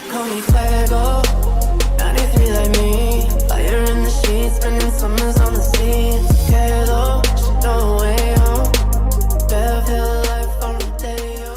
call me fuego. 93 like me, fire in the sheets, spending summers on the sea. Quedo, she throw away home. Bearfield life on Rodeo.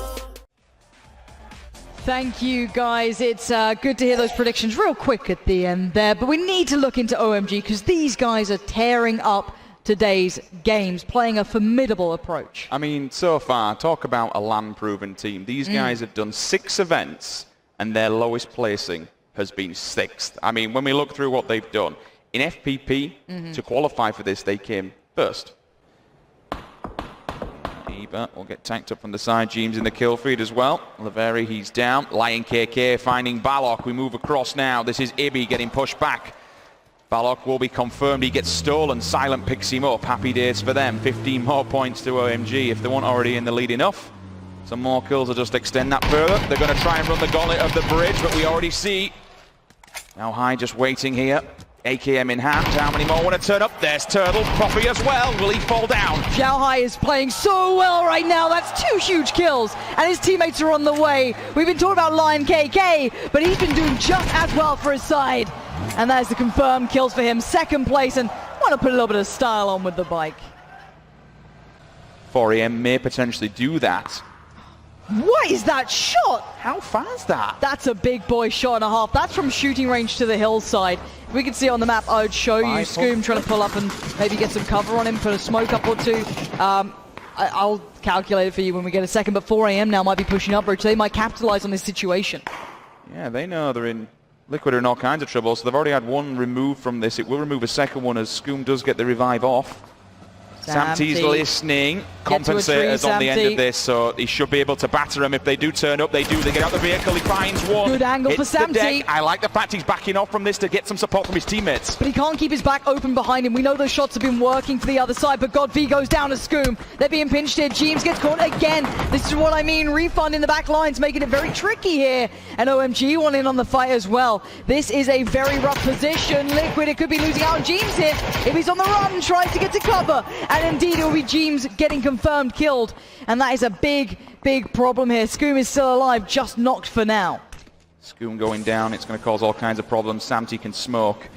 Thank you, guys. It's good to hear those predictions real quick at the end there, but we need to look into OMG because these guys are tearing up today's games, playing a formidable approach. I mean, so far, talk about a land-proven team. These guys have done 6 events, and their lowest placing has been 6th. I mean, when we look through what they've done, in FPP, to qualify for this, they came first. Eva will get tanked up from the side. James in the kill feed as well. Laveri, he's down. lionkk finding Balok. We move across now. This is Ibi getting pushed back. Balok will be confirmed. He gets stolen. Silent picks him up. Happy days for them. 15 more points to OMG if they weren't already in the lead enough. Some more kills will just extend that further. They're going to try and run the gauntlet of the bridge, but we already see xiaohaixx just waiting here. AKM in hand. How many more want to turn up? There's Turtle. Poppy as well. Will he fall down? xiaohaixx is playing so well right now. That's 2 huge kills, and his teammates are on the way. We've been talking about lionkk, but he's been doing just as well for his side. And that is the confirmed kills for him. 2nd place, and want to put a little bit of style on with the bike. 4am may potentially do that. What is that shot? How far is that? That's a big boy shot and a half. That's from shooting range to the hillside. If we can see on the map, I would show you Skoom trying to pull up and maybe get some cover on him, put a smoke up or 2. I'll calculate it for you when we get a second, but 4am now might be pushing up, Rich. They might capitalize on this situation. Yeah, they know they're in. Liquid are in all kinds of trouble, so they've already had 1 removed from this. It will remove a 2nd one as Skoom does get the revive off. Samty's listening. Compensators on the end of this, so he should be able to batter them if they do turn up. They do. They get out the vehicle. He finds one. Good angle for Samty. I like the fact he's backing off from this to get some support from his teammates. But he can't keep his back open behind him. We know those shots have been working for the other side, but God V goes down to Skoom. They're being pinched here. James gets caught again. This is what I mean. Refund in the back lines, making it very tricky here. And OMG want in on the fight as well. This is a very rough position. Liquid, it could be losing out on James here. If he's on the run, tries to get to cover. And indeed, it will be James getting confirmed killed. And that is a big, big problem here. Skoom is still alive, just knocked for now. Skoom going down, it's going to cause all kinds of problems. Samty can smoke.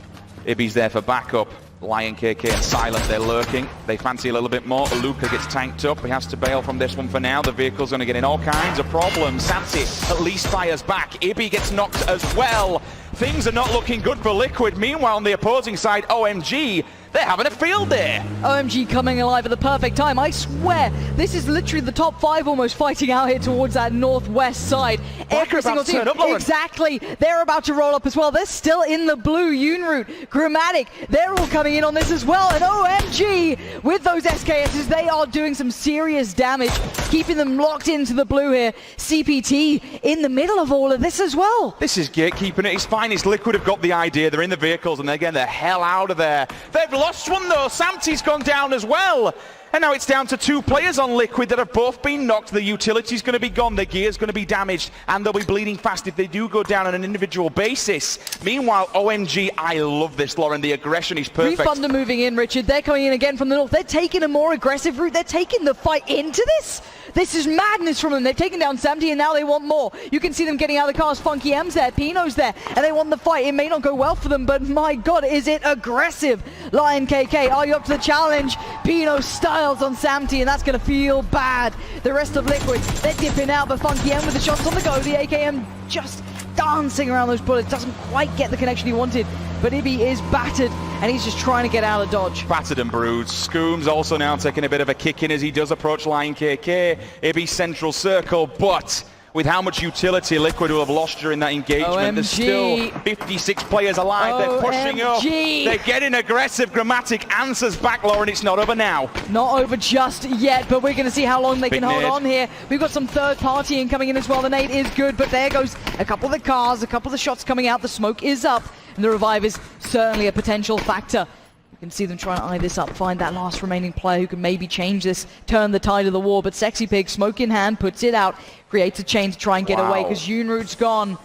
Ibby's there for backup. lionkk and Silent, they're lurking. They fancy a little bit more. Luca gets tanked up. He has to bail from this one for now. The vehicle's going to get in all kinds of problems. Samty at least fires back. Ibby gets knocked as well. Things are not looking good for Liquid. Meanwhile, on the opposing side, OMG, they're having a field day. OMG coming alive at the perfect time. I swear, this is literally the top 5 almost fighting out here towards that northwest side. Every single team. Exactly. They're about to roll up as well. They're still in the blue. Unroot, Grammatic, they're all coming in on this as well. And OMG, with those SKSs, they are doing some serious damage, keeping them locked into the blue here. CPT in the middle of all of this as well. This is gatekeeping at its finest. Liquid have got the idea. They're in the vehicles and they're getting the hell out of there. They've lost one though. Samty's gone down as well. And now it's down to 2 players on Liquid that have both been knocked. The utility's going to be gone, the gear's going to be damaged, and they'll be bleeding fast if they do go down on an individual basis. Meanwhile, OMG, I love this, Lauren. The aggression is perfect. Refund are moving in, Richard. They're coming in again from the north. They're taking a more aggressive route. They're taking the fight into this. This is madness from them. They've taken down Samty and now they want more. You can see them getting out of the cars. Funky M's there, Pino's there, and they want the fight. It may not go well for them, but my God, is it aggressive. lionkk, are you up to the challenge? Pino styles on Samty, and that's going to feel bad. The rest of Liquid, they're dipping out, but Funky M with the shots on the go. The AKM just dancing around those bullets. Doesn't quite get the connection he wanted, but Ibby is battered, and he's just trying to get out of dodge. Battered and bruised. Skoom's also now taking a bit of a kick in as he does approach lionkk. Ibby's central circle, but with how much utility Liquid will have lost during that engagement, OMG. There's still 56 players alive. They're pushing up. They're getting aggressive. Grammatic answers back, Lauren. It's not over now. Not over just yet, but we're going to see how long they can hold on here. We've got some third party incoming in as well. The nade is good, but there goes a couple of the cars, a couple of the shots coming out. The smoke is up, and the revive is certainly a potential factor. You can see them trying to eye this up, find that last remaining player who can maybe change this, turn the tide of the war. But Sexy Pig, smoke in hand, puts it out, creates a chain to try and get away because Unroot's gone.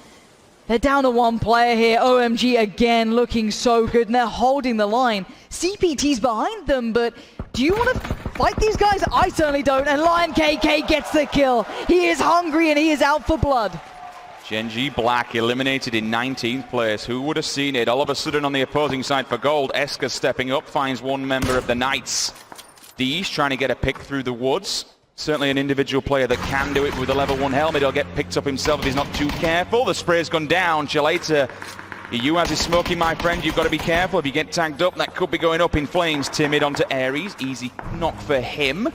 They're down to 1 player here. OMG again looking so good, and they're holding the line. CPT's behind them, but do you want to fight these guys? I certainly don't, and lionkk gets the kill. He is hungry and he is out for blood. Gen.G Black eliminated in 19th place. Who would have seen it? All of a sudden on the opposing side for gold, Eska stepping up, finds one member of the Knights. Dee's trying to get a pick through the woods. Certainly an individual player that can do it with a level 1 helmet. He'll get picked up himself if he's not too careful. The spray's gone down. xiaohaixx, you as is smoking, my friend. You've got to be careful. If you get tagged up, that could be going up in flames. Timid onto Ares. Easy knock for him.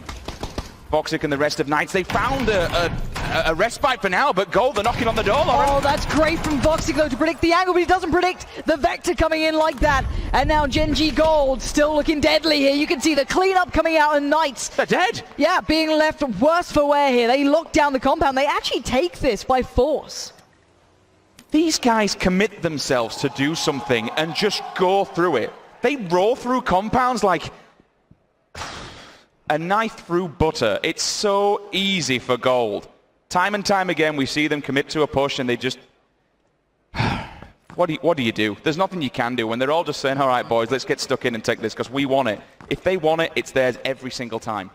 xiaohaixx and the rest of Knights, they found a respite for now, but gold, they're knocking on the door, Lauren. Oh, that's great from xiaohaixx though to predict the angle, but he doesn't predict the Vector coming in like that. And now Gen.G Gold still looking deadly here. You can see the cleanup coming out, and Knights, they're dead. Yeah, being left worse for wear here. They lock down the compound. They actually take this by force. These guys commit themselves to do something and just go through it. They roll through compounds like a knife through butter. It's so easy for gold. Time and time again, we see them commit to a push and they just... What do you do? There's nothing you can do when they're all just saying, all right, boys, let's get stuck in and take this because we want it. If they want it, it's theirs every single time.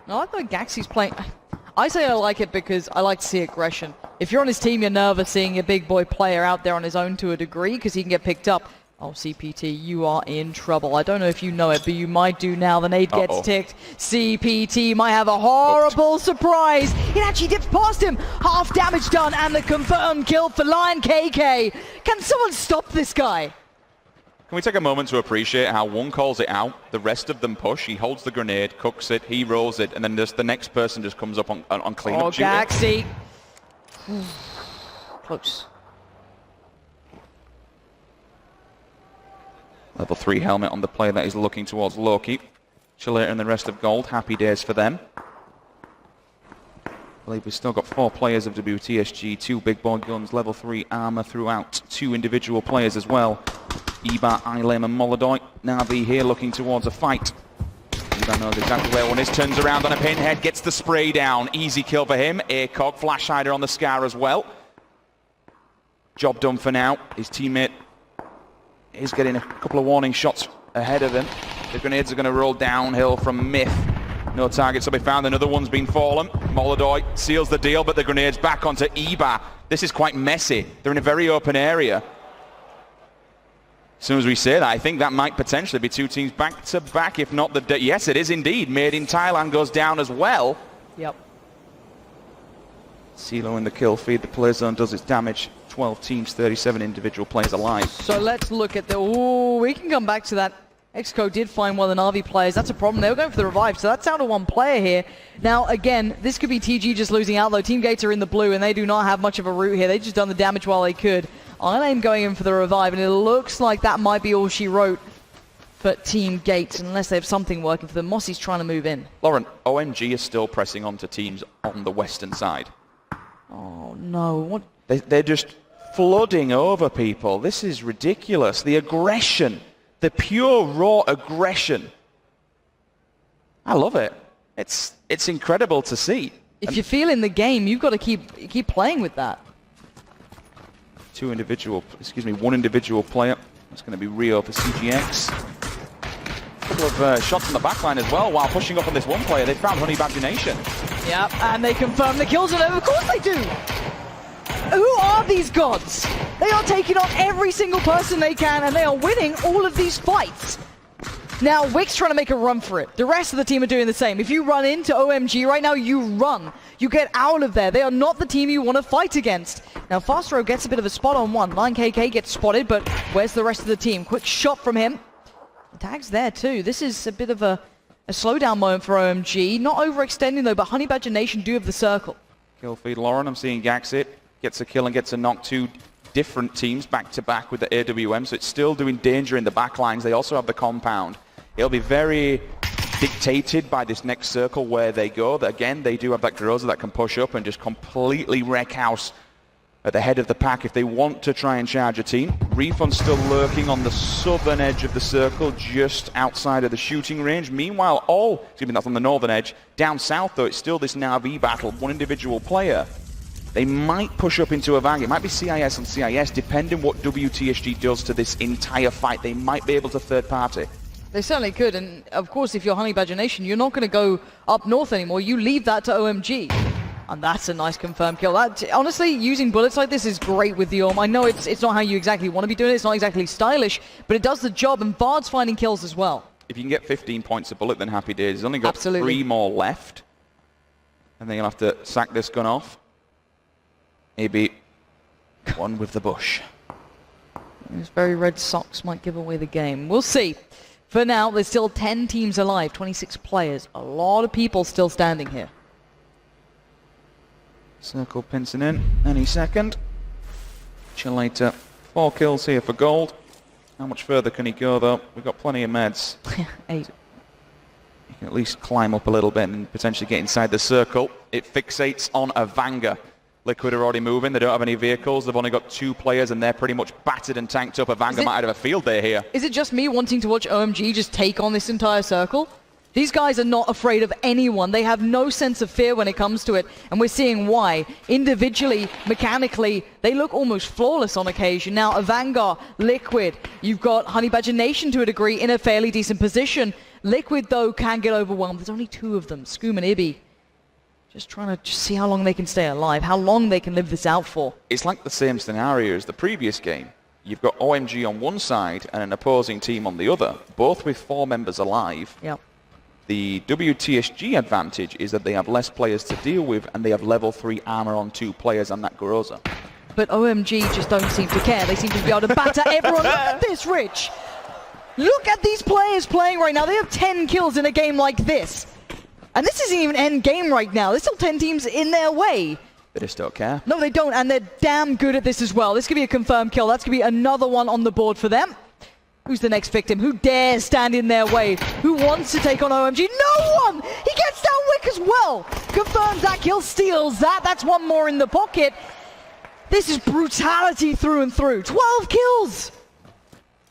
No, I thought Gaxi's playing... I say I like it because I like to see aggression. If you're on his team, you're nervous seeing a big boy player out there on his own to a degree because he can get picked up. Oh, CPT, you are in trouble. I don't know if you know it, but you might do now. The nade gets ticked. CPT might have a horrible surprise. It actually dips past him. Half damage done, and the confirmed kill for lionkk. Can someone stop this guy? Can we take a moment to appreciate how one calls it out, the rest of them push, he holds the grenade, cooks it, he rolls it, and then just the next person just comes up on cleanup duty. Oh, Gaxi. Close. Level 3 helmet on the player that is looking towards lowkk. xiaohaixx and the rest of gold, happy days for them. I believe we've still got 4 players of WTSG, 2 big boy guns, level 3 armor throughout, 2 individual players as well. Eba, Ilem and Molodoy. Navi here looking towards a fight. Eba knows exactly where one is, turns around on a pinhead, gets the spray down. Easy kill for him. lionkk, flash hider on the Scar as well. Job done for now. His teammate is getting a couple of warning shots ahead of him. The grenades are going to roll downhill from Myth. No targets to be found. Another one's been fallen. Molodoy seals the deal, but the grenade's back onto Eba. This is quite messy. They're in a very open area. As soon as we say that, I think that might potentially be 2 teams back to back, if not the... Yes, it is indeed. Made in Thailand goes down as well. Yep. CeeLo in the kill feed. The play zone does its damage. 12 teams, 37 individual players alive. So let's look at the... Oh, we can come back to that. Xco did find one of the Na'Vi players. That's a problem. They were going for the revive, so that's down to 1 player here. Now, again, this could be TG just losing out, though. Team Gates are in the blue, and they do not have much of a route here. They've just done the damage while they could. Ilem going in for the revive, and it looks like that might be all she wrote for Team Gates, unless they have something working for them. Mossy's trying to move in. Lauren, OMG is still pressing on to teams on the western side. Oh, no. What? They're just flooding over people. This is ridiculous. The aggression, the pure raw aggression. I love it. It's incredible to see. If you're feeling the game, you've got to keep playing with that. One individual player. That's going to be Rio for CGX. A couple of shots on the backline as well while pushing up on this one player. They found Honey Badger Nation. Yep, and they confirm the kills, and of course they do. Who are these gods? They are taking on every single person they can, and they are winning all of these fights. Now, Wick's trying to make a run for it. The rest of the team are doing the same. If you run into OMG right now, you run. You get out of there. They are not the team you want to fight against. Now, Fastro gets a bit of a spot on one. lionkk gets spotted, but where's the rest of the team? Quick shot from him. The tag's there too. This is a bit of a slowdown moment for OMG. Not overextending though, but Honey Badger Nation do have the circle. Kill feed Lauren. I'm seeing Gaxit. Gets a kill and gets a knock. 2 different teams back to back with the AWM, so it's still doing danger in the back lines. They also have the compound. It'll be very dictated by this next circle where they go. Again, they do have that Groza that can push up and just completely wreck house at the head of the pack if they want to try and charge a team. Refund still lurking on the southern edge of the circle, just outside of the shooting range. Meanwhile, that's on the northern edge. Down south, though, it's still this Na'Vi battle, 1 individual player. They might push up into a Vang. It might be CIS on CIS, depending what WTSG does to this entire fight. They might be able to third party. They certainly could, and of course, if you're Honey Badger Nation, you're not going to go up north anymore. You leave that to OMG. And that's a nice confirmed kill. That, honestly, using bullets like this is great with the Orm. I know it's not how you exactly want to be doing it. It's not exactly stylish, but it does the job, and Vard's finding kills as well. If you can get 15 points a bullet, then happy days. He's only got 3 more left. And then you'll have to sack this gun off. Maybe one with the bush. Those very red socks might give away the game. We'll see. For now, there's still 10 teams alive, 26 players. A lot of people still standing here. Circle pincing in any second. Later, 4 kills here for gold. How much further can he go, though? We've got plenty of meds. 8. You can at least climb up a little bit and potentially get inside the circle. It fixates on a Vanga. Liquid are already moving. They don't have any vehicles. They've only got 2 players, and they're pretty much battered and tanked up. A Vanga might have a field day here. Is it just me wanting to watch OMG just take on this entire circle? These guys are not afraid of anyone. They have no sense of fear when it comes to it, and we're seeing why. Individually, mechanically, they look almost flawless on occasion. Now, a Vanguard, Liquid, you've got Honey Badger Nation to a degree in a fairly decent position. Liquid, though, can get overwhelmed. There's only 2 of them, Scoom and Ibby. Just trying to see how long they can stay alive, how long they can live this out for. It's like the same scenario as the previous game. You've got OMG on one side and an opposing team on the other, both with 4 members alive. Yep. The WTSG advantage is that they have less players to deal with, and they have level 3 armor on 2 players, and that grows up. But OMG just don't seem to care. They seem to be able to batter everyone. Look at this, Rich. Look at these players playing right now. They have 10 kills in a game like this. And this isn't even end game right now. There's still 10 teams in their way. They just don't care. No, they don't, and they're damn good at this as well. This could be a confirmed kill. That's going to be another one on the board for them. Who's the next victim? Who dares stand in their way? Who wants to take on OMG? No one! He gets down Wick as well! Confirms that kill, steals that. That's one more in the pocket. This is brutality through and through. 12 kills!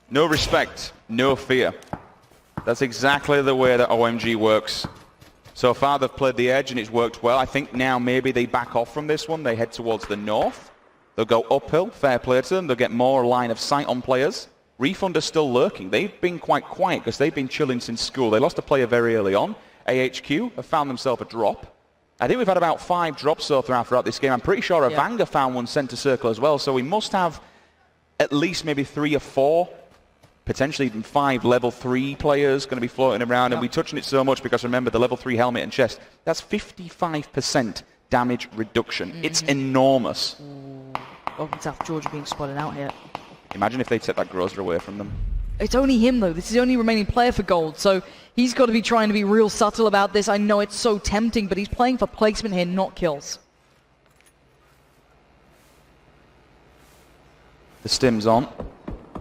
No respect, no fear. That's exactly the way that OMG works. So far they've played the edge and it's worked well. I think now maybe they back off from this one. They head towards the north. They'll go uphill, fair play to them. They'll get more line of sight on players. Refund are still lurking. They've been quite quiet because they've been chilling since school. They lost a player very early on. AHQ have found themselves a drop. I think we've had about 5 drops so far throughout this game. I'm pretty sure Avanga found one center circle as well. So we must have at least maybe 3 or 4, potentially even 5 level 3 players going to be floating around. And we touched on it so much because remember the level 3 helmet and chest, that's 55% damage reduction. It's enormous. Welcome to South Georgia being spotted out here. Imagine if they took that Grozer away from them. It's only him, though. This is the only remaining player for gold, so he's got to be trying to be real subtle about this. I know it's so tempting, but he's playing for placement here, not kills. The stim's on,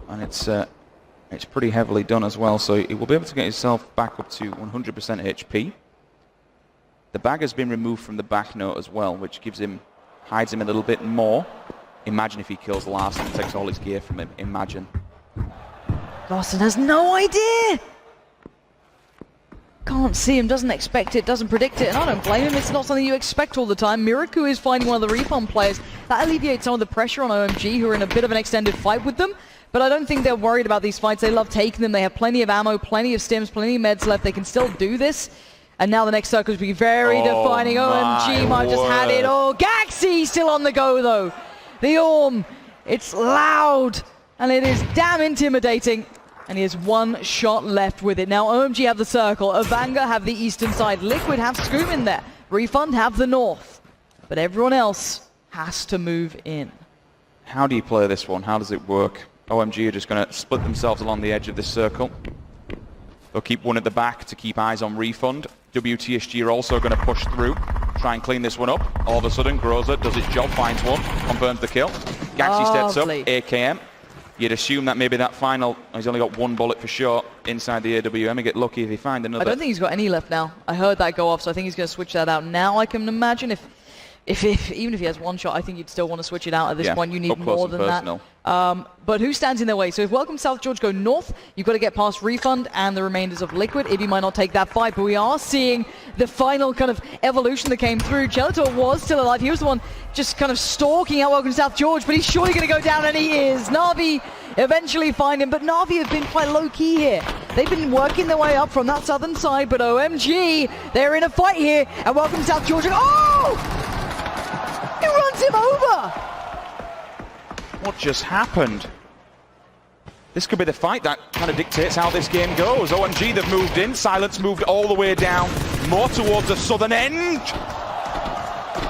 and it's pretty heavily done as well, so he will be able to get himself back up to 100% HP. The bag has been removed from the back note as well, which hides him a little bit more. Imagine if he kills Larson and takes all his gear from him. Imagine. Larson has no idea! Can't see him, doesn't expect it, doesn't predict it, and I don't blame him. It's not something you expect all the time. Miraku is finding one of the refund players. That alleviates some of the pressure on OMG, who are in a bit of an extended fight with them. But I don't think they're worried about these fights. They love taking them. They have plenty of ammo, plenty of stims, plenty of meds left. They can still do this. And now the next circle is going to be very defining. OMG might have just had it. Oh, Gaxi still on the go, though. The Orm, it's loud, and it is damn intimidating. And he has 1 shot left with it. Now OMG have the circle, Avanga have the eastern side, Liquid have Scoom in there, Refund have the north. But everyone else has to move in. How do you play this one? How does it work? OMG are just going to split themselves along the edge of this circle. They'll keep one at the back to keep eyes on Refund. WTSG are also going to push through, try and clean this one up. All of a sudden, Groza does his job, finds one, confirms the kill. Gaxi steps up, AKM. You'd assume that maybe that final, he's only got 1 bullet for sure inside the AWM. He'd get lucky if he find another. I don't think he's got any left now. I heard that go off, so I think he's going to switch that out. Now I can imagine if even if he has 1 shot, I think you'd still want to switch it out at this point. You need more than that. But who stands in their way? So if Welcome South George go north, you've got to get past Refund and the remainders of Liquid. Ibby might not take that fight, but we are seeing the final kind of evolution that came through. Gelator was still alive. He was the one just kind of stalking out Welcome South George, but he's surely going to go down, and he is. Na'Vi eventually find him, but Na'Vi have been quite low-key here. They've been working their way up from that southern side, but OMG, they're in a fight here, and Welcome South George. Oh! He runs him over! What just happened? This could be the fight that kind of dictates how this game goes. OMG, they've moved in. Silent's moved all the way down, more towards the southern end.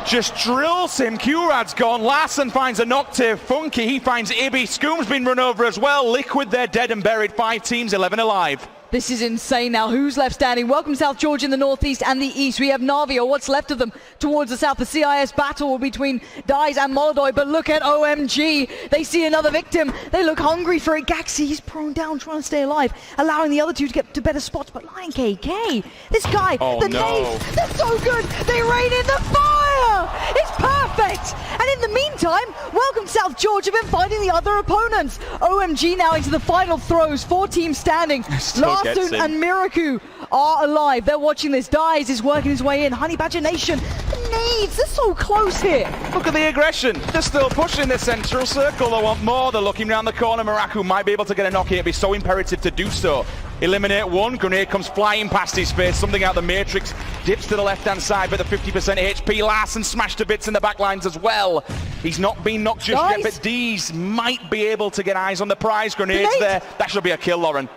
Just drills him. Curad's gone. Larson finds a Noctive. Funky, he finds Ibby. Scoom's been run over as well. Liquid, they're dead and buried. 5 teams, 11 alive. This is insane now. Who's left standing? Welcome South Georgia in the northeast and the east. We have Navi, or what's left of them, towards the south. The CIS battle between Dies and Molodoy, but look at OMG. They see another victim. They look hungry for it. Gaxi, he's prone down, trying to stay alive, allowing the other two to get to better spots. But lionkk, this guy, the nades, they're so good. They rain in the fire. It's perfect. And in the meantime, welcome South Georgia been fighting the other opponents. OMG now into the final throws. 4 teams standing. Larson and Miraku are alive. They're watching this. Dies is working his way in. Honey Badger Nation, the nades, they're so close here. Look at the aggression. They're still pushing the central circle. They want more. They're looking around the corner. Miraku might be able to get a knock here. It'd be so imperative to do so. Eliminate one. Grenade comes flying past his face. Something out the matrix. Dips to the left-hand side, but the 50% HP. Larson smashed to bits in the back lines as well. He's not been knocked just yet, but D's might be able to get eyes on the prize. Grenades there. That should be a kill, Lauren.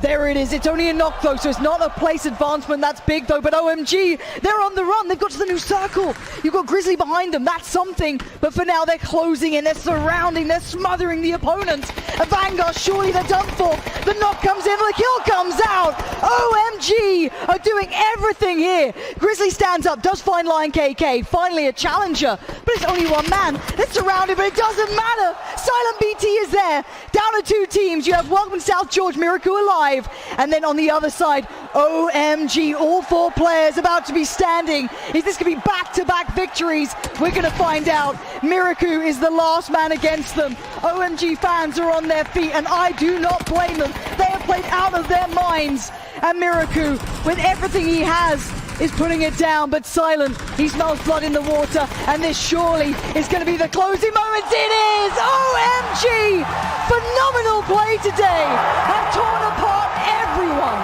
There it is. It's only a knock though, so it's not a place advancement. That's big though, but OMG, they're on the run. They've got to the new circle. You've got Grizzly behind them. That's something, but for now they're closing in. They're surrounding. They're smothering the opponents. A Vanguard, surely they're done for. The knock comes in. The kill comes out. OMG are doing everything here. Grizzly stands up, does find lionkk. Finally a challenger, but it's only one man. They're surrounded, but it doesn't matter. silentBT is there. Down to 2 teams. You have Welcome South George, Miracle alive. And then on the other side, OMG, all 4 players about to be standing. Is this going to be back-to-back victories? We're going to find out. Miraku is the last man against them. OMG fans are on their feet, and I do not blame them. They have played out of their minds. And Miraku, with everything he has, is putting it down, but Silent, he smells blood in the water, and this surely is going to be the closing moments. It is! OMG! Phenomenal play today, have torn apart everyone.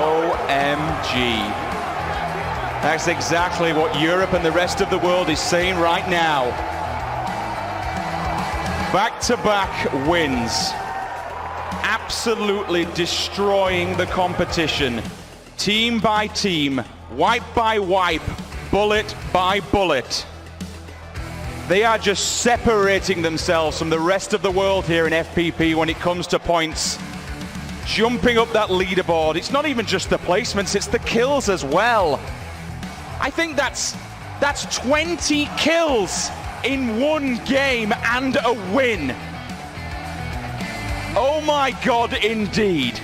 OMG. That's exactly what Europe and the rest of the world is saying right now. Back-to-back wins. Absolutely destroying the competition. Team by team, wipe by wipe, bullet by bullet. They are just separating themselves from the rest of the world here in FPP when it comes to points. Jumping up that leaderboard. It's not even just the placements, it's the kills as well. I think that's 20 kills in one game and a win. Oh my God, indeed.